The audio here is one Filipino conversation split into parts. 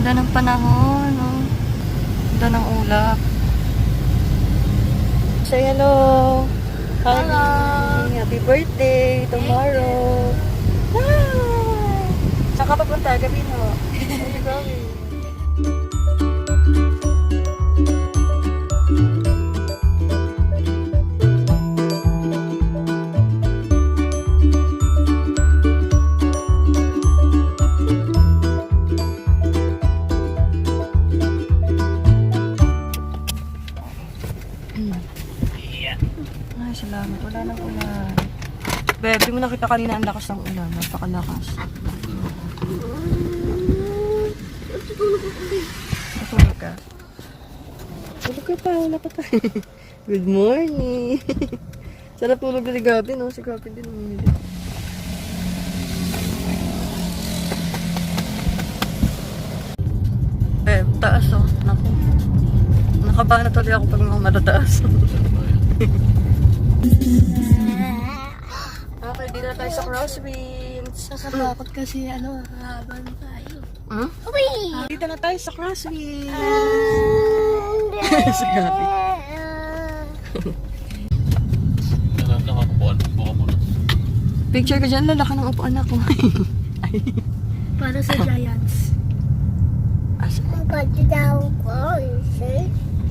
Ganda ng panahon, no? Ganda ng ulap. Say hello. Hello. Happy birthday tomorrow. Hi! Saan ka papunta? Gabi mo. Gabi, gabi. Ay, salamat. Wala nang ulan. Bebe, di mo nakita kanina ang lakas ng ulan. Napakalakas. Natulog ka? Tulog ka pa. Wala pa tayo. Good morning. Sarap tulog na ni Gabi, no? Si Gabi din umili. Taas, oh. Naku. Nakabahan na tuloy ako pag mga matataas. Okay, dito na tayo sa Crosswinds. Nakatakot kasi hahaban tayo. Hmm? Uy! Dito na tayo sa Crosswinds. Si Gabi. Nakakapuan. Buka muna. Picture ka dyan, lalaki ng upuan ako. Para sa Giants. Asa?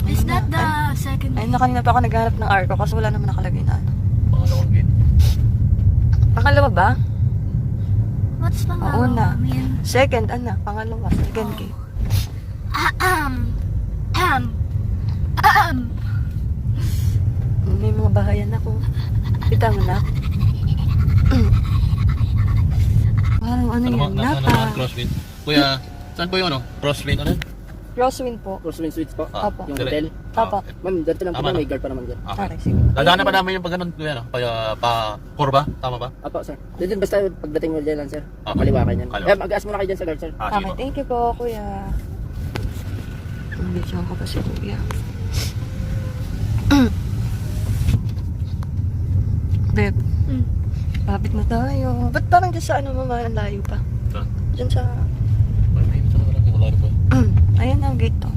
Is that the second? Ayun na, kanina pa ako naghanap ng arko kasi wala naman nakalagay na ano. Pangalawang gate. Pangalawa ba? What's the Oo na. I mean, Second, ano? Pangalawa. Second gate. May mga bahayan ako. Kita mo na. Parang ano yan? Napa. Crosswind. Kuya, saan po yung Crosswind ano? Crosswind po. Crosswind Suites po. Apo. Yung Dire- hotel. Apo. Ma'am, dito lang po Tama na. na. May guard pa naman dyan. Okay. Okay, sige. Dadaanan pa namin yung pag ganun, kuya, pa kurba, tama ba? Apo, sir. Dito basta pagdating mo dyan lang, sir. Okay. Kaliwa ka niyan. Kaliwa. Mag-aas muna kayo dyan sa guard, sir. Sige Okay, po. thank you po, kuya. Hindi siya ako pa si kuya. Beb, babit na tayo. Ba't parang dyan sa ano mama, ang layo pa? Saan? Dyan sa... Ay, may isa na lang, wala rin po. Ayan ang gate to.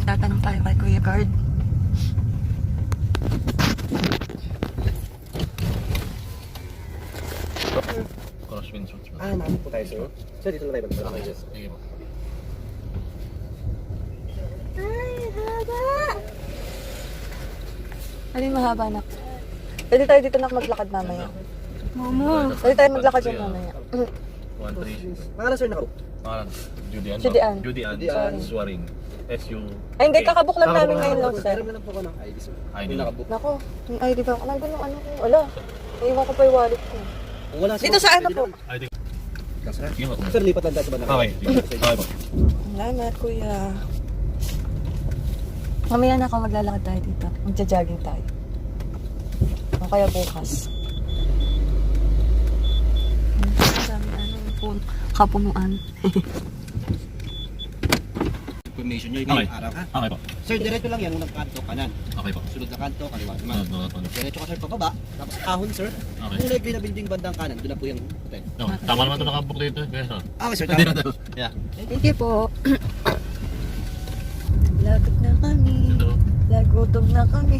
Tatanong tayo kay Kuya Guard. Crosswind Suites. Namin po tayo, sir. Sir, dito na tayo. Okay, sige po. Ano yung mahaba na? Pwede tayo dito na maglakad mamaya. Momo. Pwede tayo maglakad dyan mamaya. 1-3. Pangalan, sir, nakaw. Pangalan? Judy Ann. Judy Ann. Judy Ann. Sorry. Swaring. S.U. Ay, hindi. Kakabuk lang namin ngayon, no, sir. Meron lang po ko ng ID, sir. ID. Yung nakabook. Nako, yung ID ba? Nandun yung ano ko. Wala. Naiwan ko pa yung wallet ko. Kung wala, sir, Dito sa ano pwede po? naman. ID. Sir, Sige po. sir, lipat lang tayo sa bandang. Okay. Okay po. Salamat, kuya. Mamaya na ako maglalakad tayo dito. Magja-jogging tayo. O kaya bukas. Ang dami kapunuan. Information nyo, Okay. yung araw ha. Okay po. Sir, diretso lang yan. Unang kanto, kanan. Okay po. Sunod na kanto, kaliwa naman. No. Diretso ka, sir, pababa. Tapos ahon, sir. Okay. Yung library na building bandang kanan, doon na po yung hotel. No, tama naman ito nakabook dito. Kuya, no? Okay, sir. Hindi na Tama. daw. Yeah. Thank you po. Lagot na kami. Ito. Lagutom na kami.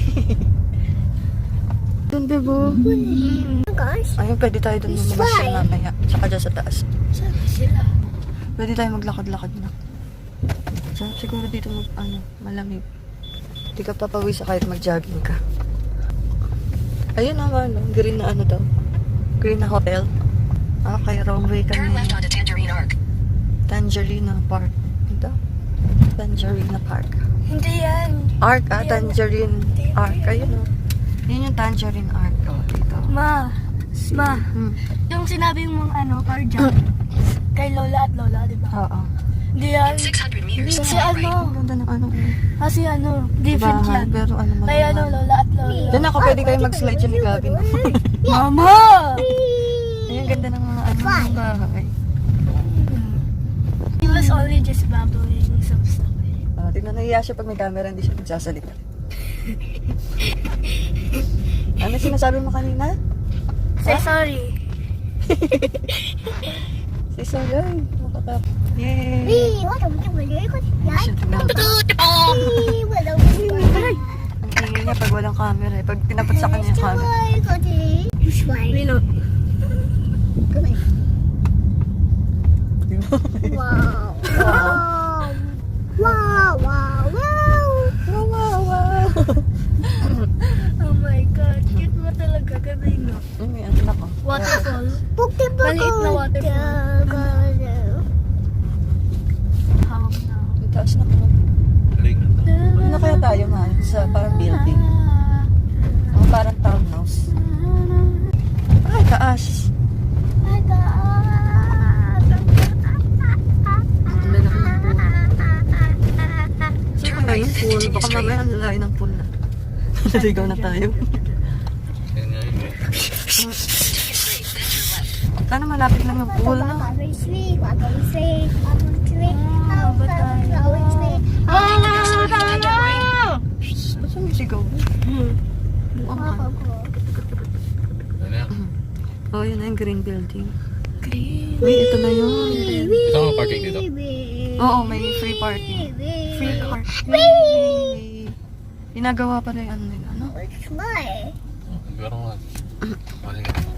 Doon, bebo. Guys, Ayun, pwede tayo doon mamasyal mamaya. Tsaka dyan sa taas. saan sila? Pwede tayo maglakad-lakad na. So, siguro dito malamig. Hindi ka papawisa kahit mag-jogging ka. Ayun naman, no? Green na ano daw. Green na hotel. Okay, wrong way kami. Turn left onto Tangerine Arc. Tangerina Park. Ito? Tangerina Park. Hindi yan. Arc, Tangerine Arc. Ayun, no? Yun yung Tangerine Arc. Oh, dito. Ma. Hmm. Yung sinabi mong car dyan. Kay Lola at Lola, di ba? Oo. Hindi yan. 600 meters. Kasi Ang ganda ng ano. Kasi different Bahay, yan. pero ano mo Kaya Lola at Lola. Doon ako pwede kayo mag-slide dyan ni Gavin. Mama! Ayun, ganda ng mga ano ng bahay. He was only just babbling some stuff. Tignan na siya pag may camera, hindi siya magsasalita. Ano sinasabi mo kanina? Say sorry. Si Soloy. Makatap. Yay! Ang ingay niya pag walang camera eh. Pag tinapat sa kanya yung camera. Rino. Wow. Wow. Wow. Wow. Wow. Oh my God. Cute mo talaga. Rino. May ano na ko. Waterfall. Pokemon. Maliit na waterfall. Hawak na. Ang taas na ko. Galing. Ano kaya tayo man sa parang building? O parang townhouse. Ay, taas. Ang lalaki ng pool. Saan ba yung pool? Baka mamaya ang lalaki ng pool na. Naligaw na tayo. Yan nga yun eh. Sana malapit lang yung pool na. Ba't yung sigaw? Yan na. Oh, yun na yung green building. Green. Uy, ito na yun. Ito ang parking dito. Oo, may free parking. Free car. Ginagawa pa rin ano nila, no? Pero nga. Wala nga.